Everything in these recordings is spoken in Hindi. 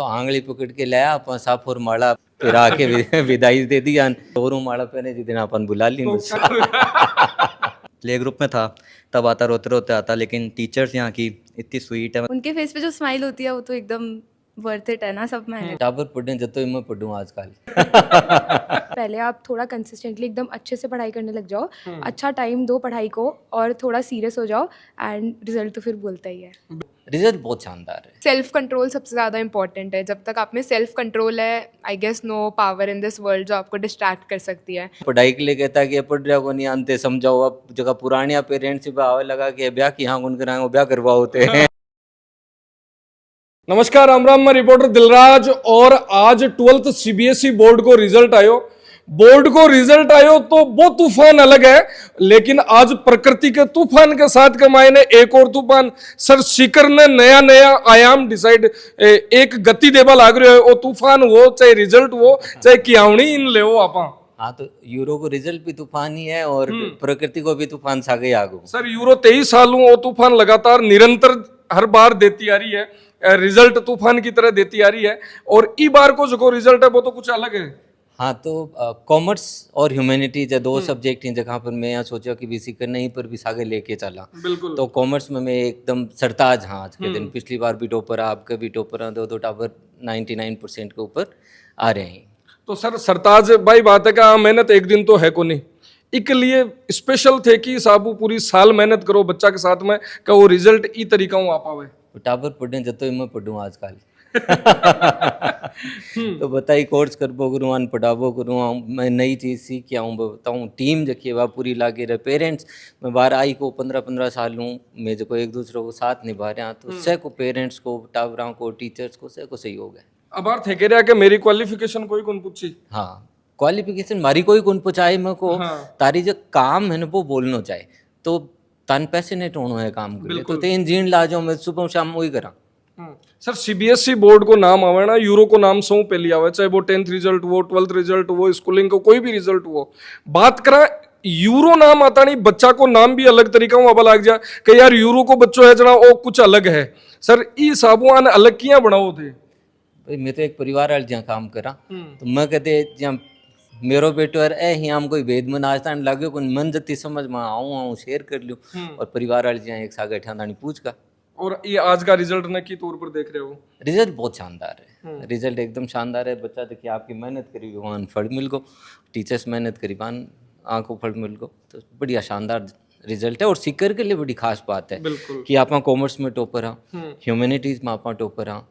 तो आंगली पकड़ के लाया अपन साफोर माला फिर आके विदाई दे दिया और माला पहने जिस दिन अपन बुला ली बस। प्ले ग्रुप में था तब आता, रोते रोते आता, लेकिन टीचर्स यहाँ की इतनी स्वीट है। उनके फेस पे जो स्माइल होती है वो तो एकदम वर्थ इट है ना, सब मेहनत। टावर पढ़ने जतो मैं पढ़ूँ आजकल। पहले आप थोड़ा कंसिस्टेंटली एकदम अच्छे से पढ़ाई करने लग जाओ, अच्छा टाइम दो पढ़ाई को और थोड़ा सीरियस हो जाओ एंड रिजल्ट तो फिर बोलता ही है। रिजल्ट बहुत शानदार है। सेल्फ कंट्रोल सबसे ज़्यादा इंपॉर्टेंट है। जब तक आप में सेल्फ कंट्रोल है, I guess no power in this world जो आपको डिस्ट्रैक्ट कर सकती है। पढ़ाई के लिए कहता कि ये पढ़ रहा को नहीं आनते समझाओ। अब जगह पुराने पेरेंट्स से आवे लगा कि ब्याह की हाँ गुन कराएंगे ब्याह करवा होते हैं। नमस्कार, राम राम। मैं रिपोर्टर दिलराज और आज 12th सीबीएसई बोर्ड को रिजल्ट आयो तो वो तूफान अलग है, लेकिन आज प्रकृति के तूफान के साथ के मायने एक और तूफान सर सीकर ने नया आयाम डिसाइड एक गति देवा लाग रहे हो। वो तूफान हो चाहे रिजल्ट हो चाहे कियावणी इन ले हो आपा। हाँ तो यूरो को रिजल्ट भी तूफान ही है और प्रकृति को भी तूफान सागे आगो। सर यूरो 23 सालों वो तूफान लगातार निरंतर हर बार देती आ रही है, रिजल्ट तूफान की तरह देती आ रही है। और ई बार को जो रिजल्ट है वो तो कुछ अलग है। हाँ तो कॉमर्स और ह्यूमैनिटीज है दो सब्जेक्ट हैं जहाँ पर मैं यहाँ सोचा कि बीसी करना ही पर भी सागे लेके चला। बिल्कुल। तो कॉमर्स में मैं एकदम सरताज हाँ आज के दिन। पिछली बार भी टॉपर आपका भी टॉपर दो टावर 99% के ऊपर आ रहे हैं। तो सर सरताज भाई बात है कि मेहनत एक दिन तो है को नहीं, इक लिए स्पेशल थे कि साबू पूरी साल मेहनत करो बच्चा के साथ में का वो रिजल्ट ई तरीका आ पावे। टावर पढ़ने जतो मैं पढ़ूँ आजकल। तो बताइए कोर्स करबो करूँ अन पढ़ाबो करूँ मैं नई चीज़ सीख के आऊँ बताऊँ। टीम जखिए वह पूरी लागे रहे। पेरेंट्स मैं बाहर आई को 15-15 साल हूँ मैं जो एक दूसरे को साथ निभा रहे हैं तो से को पेरेंट्स को टावरों को टीचर्स को से को सहयोग है। अब बार थे कह रहा कि मेरी क्वालिफिकेशन कोई कौन पूछी। हाँ क्वालिफिकेशन मारी कोई कौन पूछाए मेरे को। तारी जो काम है ना वो बोलना चाहे तो तन पैशनेट होना है काम के लिए तो तीन जीण ला जाओ मैं सुबह शाम वही करा। सर सीबीएसई बोर्ड को नाम आवे ना, यूरो को नाम सौ पहली आवे, चाहे वो 10th रिजल्ट हो 12th रिजल्ट हो स्कूलिंग को कोई भी रिजल्ट हो। बात करा यूरो नाम आता नहीं बच्चा को नाम भी अलग तरीका वहां लग जा कि यार यूरो को बच्चों है जना वो कुछ अलग है। सर ई साबुआन अलग किया बनाओ थे। भाई मैं तो एक परिवार वाले जहाँ काम करा तो मैं कहते जहाँ मेरो बेटो यार ए हम कोई भेद में नाचता लगे कोई मन जती समझ में आऊँ शेयर कर लूँ और परिवार वाले जहाँ एक सागे ठंडानी पूछ का। और ये आज का रिजल्ट ने की तौर पर देख रहे हो। रिजल्ट बहुत शानदार है। रिजल्ट एकदम शानदार है। बच्चा देखिए आपकी मेहनत करी वहाँ फल मिल गो, टीचर्स मेहनत करी वहाँ आँखों फल मिल गो तो बढ़िया शानदार रिजल्ट है। और सीकर के लिए बड़ी खास बात है कि आप कॉमर्स में टॉपर हाँ, ह्यूमैनिटीज़ में आप टॉपर हाँ,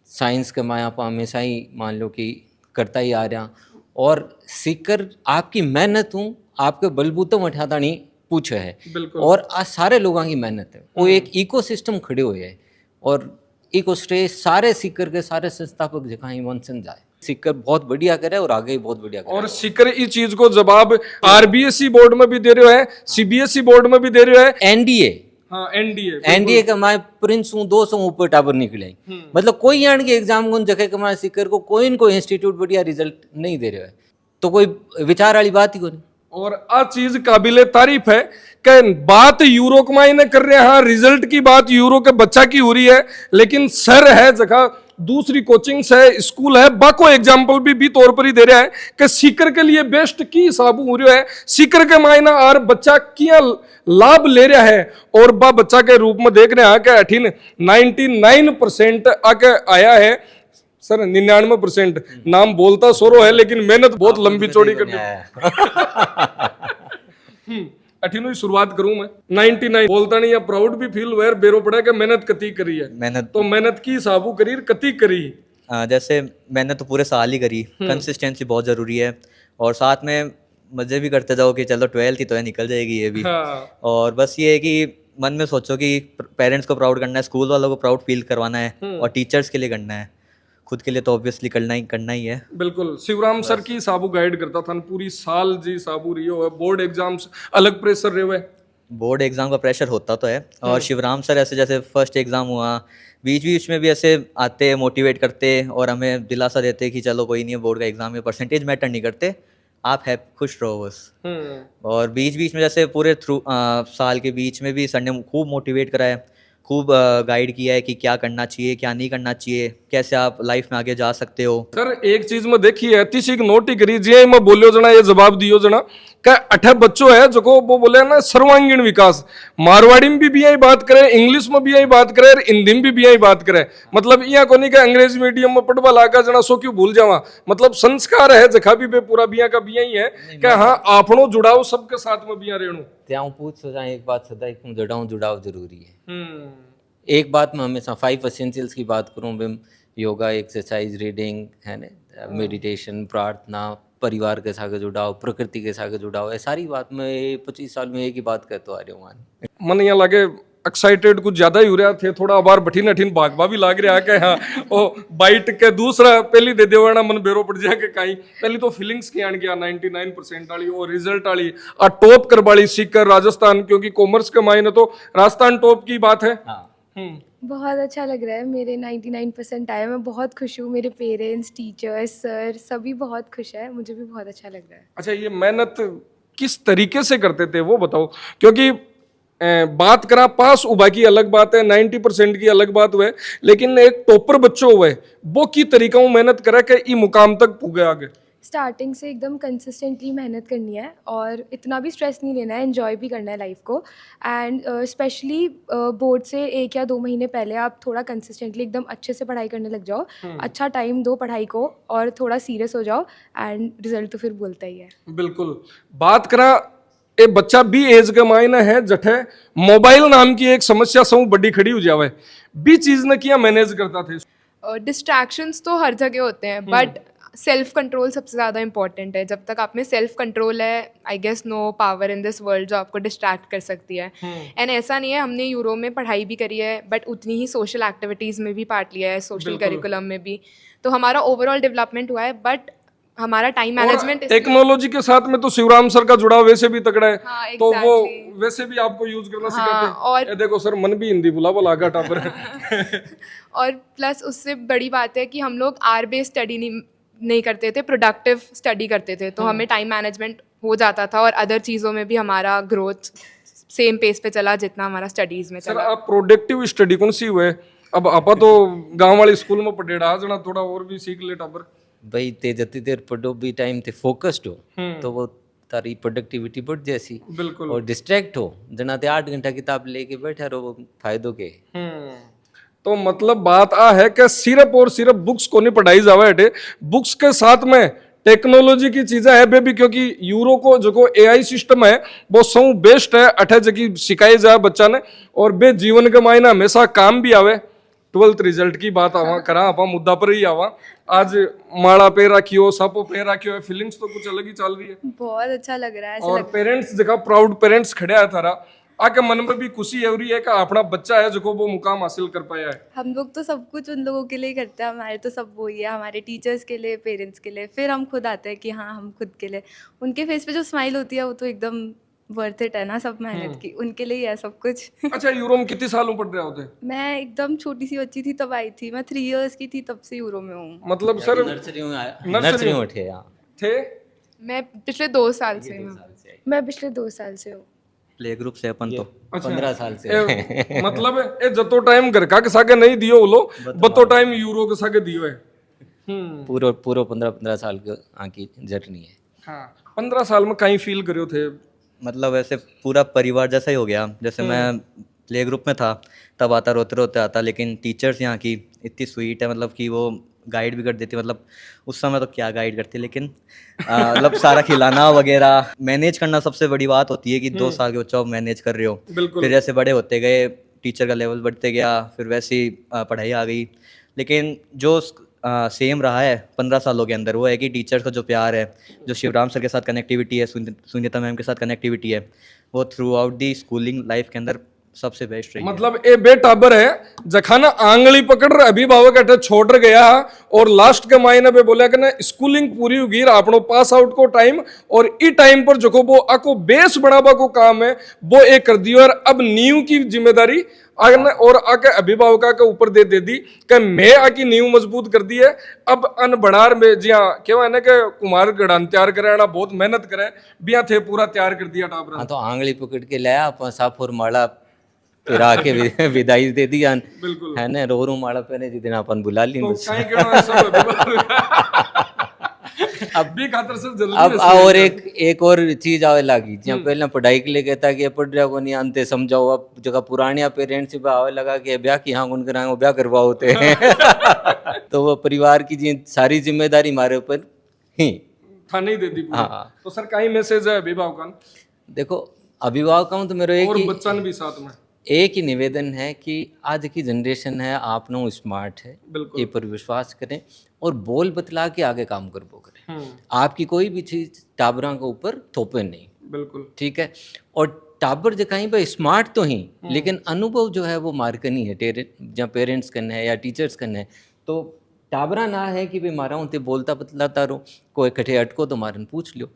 साइंस के में आप हमेशा ही मान लो कि करता ही आ रहा और सीकर आपकी मेहनत हूँ आपके बलबूतों में उठाता नहीं पूछे है और आज सारे लोगों की मेहनत है वो एक इकोसिस्टम खड़े हुए है और इको स्टेज सारे सीकर के सारे संस्थापक जगह ही वंशन जाए। सीकर बहुत बढ़िया करे और आगे ही बहुत बढ़िया करे। और सीकर इस चीज को जवाब आरबीएसई बोर्ड में भी दे रहे है, सीबीएसई बोर्ड में भी दे रहे है, एनडीए हाँ एनडीए का मैं प्रिंस हूँ 200 ऊपर टावर निकले। मतलब कोई यान के एग्जाम को जगह का मैं सीकर को कोई न कोई इंस्टीट्यूट बढ़िया रिजल्ट नहीं दे रहे है तो कोई विचार वाली बात ही कोई। और आ चीज काबिले तारीफ है कि बात यूरो के मायने कर रहे हैं, हाँ रिजल्ट की बात यूरो के बच्चा की हो रही है, लेकिन सर है जगह दूसरी कोचिंग्स है स्कूल है बाको एग्जाम्पल भी तौर पर ही दे रहा है कि सीकर के लिए बेस्ट की हिसाब हो रहा है। सीकर के मायना और बच्चा किया लाभ ले रहा है और बा बच्चा के रूप में देख रहे हैं कि अठीन 99% आके आया है। सर 99% नाम बोलता सोरो है लेकिन मेहनत बहुत लंबी चौड़ी करनी अठीनो ही शुरुआत करूं मैं 99 बोलता नहीं या प्राउड भी फील हुआ बेरो पड़ा कि मेहनत कती करी है। मेहनत की साबू करी कती करी। जैसे मैंने तो पूरे साल ही करी, कंसिस्टेंसी बहुत जरूरी है और साथ में मजे भी करते जाओ कि चलो 12th ही तो है निकल जाएगी ये भी। हाँ। और बस ये है कि मन में सोचो कि पेरेंट्स को प्राउड करना है, स्कूल वालों को प्राउड फील करवाना है और टीचर्स के लिए करना है, खुद के लिए तो ऑब्वियसली करना ही है। बिल्कुल। शिवराम सर की साबू गाइड करता था पूरी साल जी साबू रही हो। बोर्ड एग्जाम्स अलग प्रेशर रहे हुए। बोर्ड एग्जाम का प्रेशर होता तो है और शिवराम सर ऐसे जैसे फर्स्ट एग्जाम हुआ बीच बीच में भी ऐसे आते मोटिवेट करते और हमें दिलासा देते कि चलो कोई नहीं है बोर्ड का एग्जाम में परसेंटेज मैटर नहीं करते, आप है खुश रहो बस। और बीच बीच में जैसे पूरे थ्रू साल के बीच में भी सर ने खूब मोटिवेट कराया, खूब गाइड किया है कि क्या करना चाहिए क्या नहीं करना चाहिए, कैसे आप लाइफ में आगे जा सकते हो। सर एक चीज में देखी है तीस एक नोट ही करी जी मैं बोलियो जना ये जवाब दियो जना का 8 बच्चों है जो को वो बोले ना सर्वांगीण विकास, मारवाड़ी में भी यही बात करे, इंग्लिश में भी यही बात करे और हिंदी में भी यही बात करे। मतलब यहाँ को नहीं का अंग्रेजी मीडियम में पढ़वा लागा जना सो क्यों भूल जावा, मतलब संस्कार है जखा भी बे पूरा बिया का बिया ही है कि हाँ आपनो जुड़ाव सबके साथ में बिया रेणु त्याऊं पूछ सो जाए एक बात सदा एक जुड़ाव जरूरी है। एक बात मैं हमेशा 5 एसेंशियल्स की बात करूं मैं, योगा, एक्सरसाइज, रीडिंग है ना, मेडिटेशन, प्रार्थना, परिवार के साथ जुड़ाव, प्रकृति के साथ जुड़ाव है, सारी बात मैं 25 साल में एक ही बात कहते आ रहा हूँ। मन यहाँ लगे एक्साइटेड कुछ ज्यादा ही हो रहा थे, थोड़ा बार बठीन अठीन भागवा भी लाग रहा के हाँ ओ बाइट के दूसरा पहली दे देवाना मन बेरो पड़ जाए के कहीं पहली तो फीलिंग्स की आन गया 99% वाली और रिजल्ट वाली आ टॉप कर वाली सीकर राजस्थान, क्योंकि कॉमर्स के मायने तो राजस्थान टॉप की बात है। बहुत अच्छा लग रहा है, मेरे 99% आए, मैं बहुत खुश हूँ। मेरे पेरेंट्स, टीचर्स, सर सभी बहुत खुश है, मुझे भी बहुत अच्छा लग रहा है। अच्छा ये मेहनत किस तरीके से करते थे वो बताओ, क्योंकि बात करा पास उबा की अलग बात है, 90% की अलग बात हुए, लेकिन एक टॉपर बच्चों हुए वो की तरीका में मेहनत करे कि ई मुकाम तक पुगे आगे। स्टार्टिंग से एकदम कंसिस्टेंटली मेहनत करनी है और इतना भी स्ट्रेस नहीं लेना है, एंजॉय भी करना है लाइफ को। एंड स्पेशली बोर्ड से 1 या 2 महीने पहले आप थोड़ा कंसिस्टेंटली एकदम अच्छे से पढ़ाई करने लग जाओ, अच्छा टाइम दो पढ़ाई को और थोड़ा सीरियस हो जाओ एंड रिजल्ट तो फिर बोलता ही है। बिल्कुल। बात करा ए बच्चा भी एज के मायने है जठे मोबाइल नाम की एक समस्या सब बड़ी खड़ी हो जावे, भी चीज ने किया मैनेज करता थे। डिस्ट्रैक्शंस तो हर जगह होते हैं बट सेल्फ कंट्रोल सबसे ज़्यादा इंपॉर्टेंट है। जब तक आप में सेल्फ कंट्रोल है I guess no power in this world जो आपको डिस्ट्रैक्ट कर सकती है। एंड ऐसा नहीं है, हमने यूरो में पढ़ाई भी करी है बट उतनी ही सोशल एक्टिविटीज़ में भी पार्ट लिया है, सोशल करिकुलम में भी, तो हमारा ओवरऑल डेवलपमेंट हुआ है। बट हमारा टाइम मैनेजमेंट टेक्नोलॉजी के साथ में तो शिवराम सर का जुड़ाव वैसे भी तगड़ा है। हाँ, तो वो exactly। वैसे भी आपको यूज करना हाँ, सिखाते हैं। और ये देखो सर मन भी हिंदी बुला बोला आगा टापर और प्लस उससे बड़ी बात है कि हम लोग आर बेस्ड स्टडी नहीं करते थे, प्रोडक्टिव स्टडी करते थे, तो हमें टाइम मैनेजमेंट हो जाता था और अदर चीज़ों में भी हमारा ग्रोथ सेम पेस पे चला जितना हमारा स्टडीज में सर चला। आप प्रोडक्टिव स्टडी कौन सी हुए? अब आपा तो गांव वाली स्कूल में पढ़ेड़ा जना थोड़ा और भी सीख ले टापर भाई ते जती देर पढ़ो भी टाइम ते फोकस्ड हो तो वो तारी प्रोडक्टिविटी बढ़ जैसी। बिल्कुल। और डिस्ट्रैक्ट हो जना ते 8 घंटा किताब लेके बैठा रहो फायदों के। तो मतलब बात आ है कि सिर्फ और सिर्फ बुक्स को नहीं पढ़ाई जावे हटे, बुक्स के साथ में टेक्नोलॉजी की चीजें है बेबी, क्योंकि यूरो को जो एआई सिस्टम है वो सब बेस्ट है अठे जगह सिखाई जाए बच्चा ने, और बे जीवन के मायने हमेशा काम भी आवे। 12th रिजल्ट की बात आवा करा आप मुद्दा पर ही आवा, आज माड़ा पे रखियो सापो पे रखियो है, फीलिंग्स तो कुछ अलग ही चल रही है। बहुत अच्छा लग रहा है, ऐसा और लग पेरेंट्स जगह प्राउड पेरेंट्स खड़े है थारा आके मन में भी खुशी है रही है कि अपना बच्चा है जो वो मुकाम हासिल कर पाया है। हम लोग तो सब कुछ उन लोगों के लिए करते हैं, हमारे तो सब वही है, हमारे टीचर्स के लिए, पेरेंट्स के लिए, फिर हम खुद आते हैं कि हाँ हम खुद के लिए। उनके फेस पे जो स्माइल होती है वो तो एकदम वर्थ इट है ना, सब मेहनत की उनके लिए ही है सब कुछ। अच्छा यूरो में कितने सालों पढ़ रहे होते? मैं एकदम छोटी सी बच्ची थी तब आई थी, मैं 3 इयर्स की थी तब से यूरो में हूँ। मतलब सर नर्सरी में उठे यहाँ थे? मैं पिछले 2 साल से हूँ। मैं पिछले 2 साल से हूँ। प्ले ग्रुप से अपन तो 15 साल से मतलब ए जतो टाइम घर का के सागे नहीं दियो बोलो बतो टाइम यूरो के सागे दियो है। पूरा 15 साल की आकी जर्नी है। हाँ 15 साल में कहीं फील करियो थे? मतलब ऐसे पूरा परिवार जैसा ही हो गया। जैसे मैं प्ले ग्रुप में था तब आता रोते रोते आता, लेकिन टीचर्स यहाँ की इतनी स्वीट है, मतलब कि वो गाइड भी कर देती। मतलब उस समय तो क्या गाइड करती, लेकिन मतलब सारा खिलाना वगैरह मैनेज करना सबसे बड़ी बात होती है कि 2 साल के बच्चों मैनेज कर रहे हो। फिर जैसे बड़े होते गए टीचर का लेवल बढ़ते गया, फिर वैसी पढ़ाई आ गई। लेकिन जो सेम रहा है 15 सालों के अंदर वो है कि टीचर्स का जो प्यार है, जो शिवराम सर के साथ कनेक्टिविटी है, सुनीता मैम के साथ कनेक्टिविटी है, वो through out the schooling life के अंदर सबसे बेस्ट रही। मतलब ए बेटाबर है जखाना आंगली पकड़ रहे अभिभावक अटे छोड़ गया और लास्ट के महीने पे बोला कि ना स्कूलिंग पूरी होगी आपनो पास आउट को टाइम, और ई टाइम पर जो वो आको बेस बढ़ावा को काम है वो एक कर दियो। और अब नींव की जिम्मेदारी आगे और आके अभिभावक के ऊपर दे दी कि मैं आकी नींव मजबूत कर दी है। अब अन बढ़ार में जी हाँ क्या ना कि कुमार गढ़ान तैयार करे बहुत मेहनत करे बिया थे पूरा तैयार कर दिया टाबरा। हाँ तो आंगली पकड़ के लाया अपन साफुर माला फिर आके विदाई दे दी आन बिल्कुल। है ना रो माड़ा पहने जिस दिन अपन बुला ली तो बस। काहे कहना सब अब भी खातर से जल्दी अब से और एक और चीज आवे लगी जहाँ पहले पढ़ाई के लिए कहता कि ये पढ़ रहा को नहीं आनते समझाओ, अब जगह पुराने पेरेंट्स से आवे लगा कि ब्याह की हाँ गुन कराएंगे ब्याह करवाओ होते हैं तो वो परिवार की सारी जिम्मेदारी हमारे ऊपर ही था नहीं देती पूरी। हाँ। तो सर कहीं मैसेज है अभिभावकों देखो अभिभावकों तो मेरा और एक बच्चन भी साथ में एक ही निवेदन है कि आज की जनरेशन है आप नो स्मार्ट है बिल्कुल। ये पर विश्वास करें और बोल बतला के आगे काम कर वो करें। आपकी कोई भी चीज टाबरा के ऊपर थोपे नहीं, बिल्कुल ठीक है। और टाबर जो कहीं पर स्मार्ट तो ही लेकिन अनुभव जो है वो मार्कनी है जहाँ पेरेंट्स करना है या टीचर्स करना है। तो टाबरा ना है कि भाई मारा हूँ ते बोलता बतलाता रहो, कोई कठे अटको तो मारन पूछ लियो।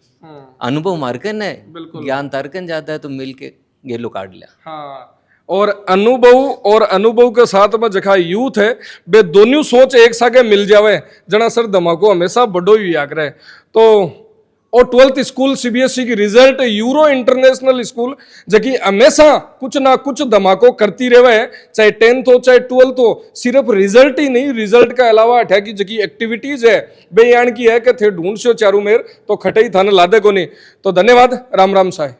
अनुभव मार्कन है, ज्ञान तारकन जाता है तो मिल के गेलो काट लिया। हाँ और अनुभव के साथ में जखा यूथ है बे दोनों सोच एक सागे मिल जावे जना सर धमाको हमेशा बड़ो ही याद रहे। तो और 12th स्कूल सीबीएसई की रिजल्ट यूरो इंटरनेशनल स्कूल जबकि हमेशा कुछ ना कुछ धमाको करती रहे, चाहे 10th हो चाहे 12th हो। सिर्फ रिजल्ट ही नहीं, रिजल्ट का अलावा अठा की जकी एक्टिविटीज है बेयान की है कि थे ढूंढ सो चारू मेर तो खटे ही थाने लादे को नहीं। तो धन्यवाद, राम राम साहेब।